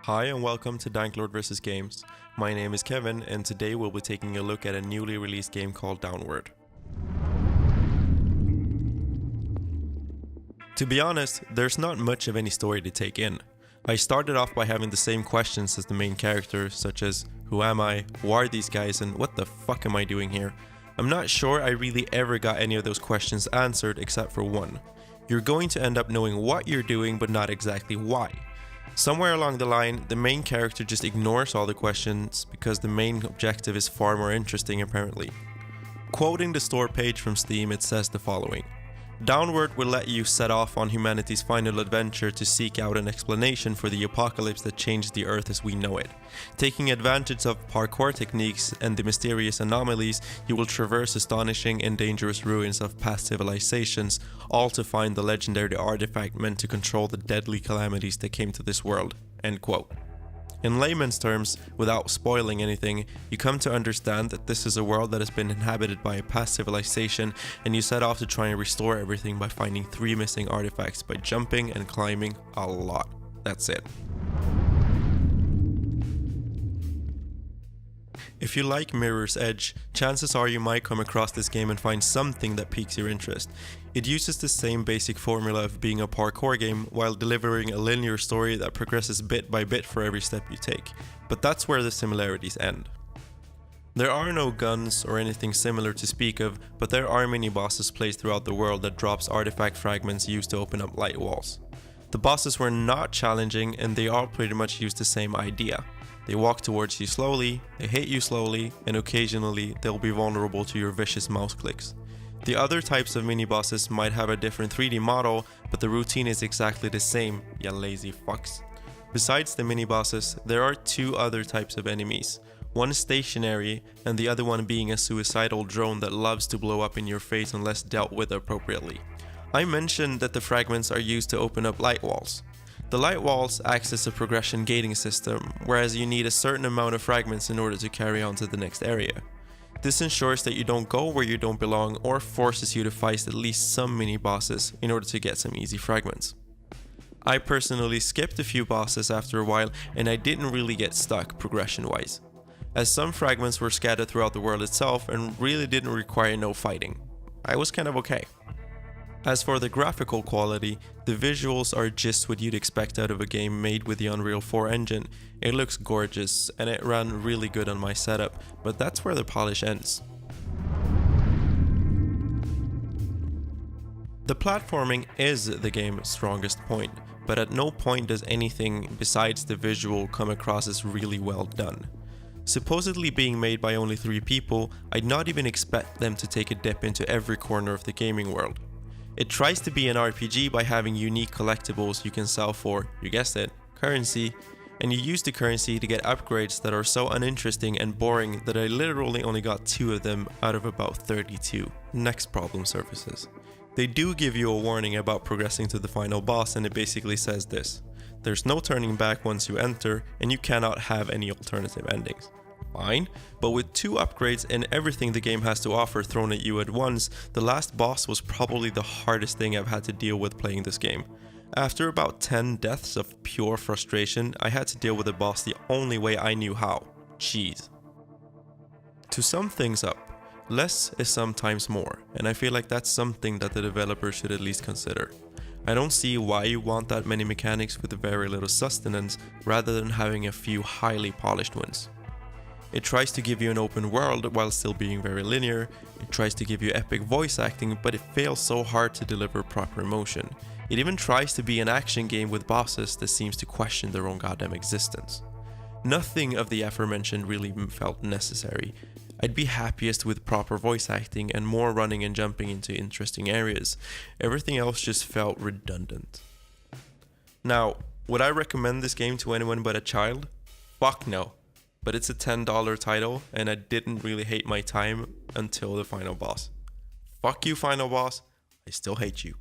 Hi and welcome to Danklord vs. Games. My name is Kevin and today we'll be taking a look at a newly released game called Downward. To be honest, there's not much of any story to take in. I started off by having the same questions as the main character, such as who am I, who are these guys, and what the fuck am I doing here? I'm not sure I really ever got any of those questions answered except for one. You're going to end up knowing what you're doing but not exactly why. Somewhere along the line, the main character just ignores all the questions because the main objective is far more interesting apparently. Quoting the store page from Steam, it says the following: Downward will let you set off on humanity's final adventure to seek out an explanation for the apocalypse that changed the Earth as we know it. Taking advantage of parkour techniques and the mysterious anomalies, you will traverse astonishing and dangerous ruins of past civilizations, all to find the legendary artifact meant to control the deadly calamities that came to this world. End quote. In layman's terms, without spoiling anything, you come to understand that this is a world that has been inhabited by a past civilization, and you set off to try and restore everything by finding 3 missing artifacts by jumping and climbing a lot. That's it. If you like Mirror's Edge, chances are you might come across this game and find something that piques your interest. It uses the same basic formula of being a parkour game while delivering a linear story that progresses bit by bit for every step you take, but that's where the similarities end. There are no guns or anything similar to speak of, but there are mini bosses placed throughout the world that drops artifact fragments used to open up light walls. The bosses were not challenging and they all pretty much use the same idea. They walk towards you slowly, they hit you slowly, and occasionally they'll be vulnerable to your vicious mouse clicks. The other types of mini-bosses might have a different 3D model, but the routine is exactly the same, ya lazy fucks. Besides the mini-bosses, there are 2 other types of enemies. One stationary, and the other one being a suicidal drone that loves to blow up in your face unless dealt with appropriately. I mentioned that the fragments are used to open up light walls. The light walls acts as a progression gating system, whereas you need a certain amount of fragments in order to carry on to the next area. This ensures that you don't go where you don't belong or forces you to fight at least some mini bosses in order to get some easy fragments. I personally skipped a few bosses after a while and I didn't really get stuck progression wise, as some fragments were scattered throughout the world itself and really didn't require no fighting. I was kind of okay. As for the graphical quality, the visuals are just what you'd expect out of a game made with the Unreal 4 engine. It looks gorgeous and it ran really good on my setup, but that's where the polish ends. The platforming is the game's strongest point, but at no point does anything besides the visual come across as really well done. Supposedly being made by only 3 people, I'd not even expect them to take a dip into every corner of the gaming world. It tries to be an RPG by having unique collectibles you can sell for, you guessed it, currency, and you use the currency to get upgrades that are so uninteresting and boring that I literally only got 2 of them out of about 32. Next problem surfaces. They do give you a warning about progressing to the final boss, and it basically says this: there's no turning back once you enter, and you cannot have any alternative endings. Fine, but with 2 upgrades and everything the game has to offer thrown at you at once, the last boss was probably the hardest thing I've had to deal with playing this game. After about 10 deaths of pure frustration, I had to deal with the boss the only way I knew how. Jeez. To sum things up, less is sometimes more, and I feel like that's something that the developer should at least consider. I don't see why you want that many mechanics with very little sustenance rather than having a few highly polished ones. It tries to give you an open world while still being very linear. It tries to give you epic voice acting, but it fails so hard to deliver proper emotion. It even tries to be an action game with bosses that seems to question their own goddamn existence. Nothing of the aforementioned really felt necessary. I'd be happiest with proper voice acting and more running and jumping into interesting areas. Everything else just felt redundant. Now, would I recommend this game to anyone but a child? Fuck no. But it's a $10 title, and I didn't really hate my time until the final boss. Fuck you, final boss. I still hate you.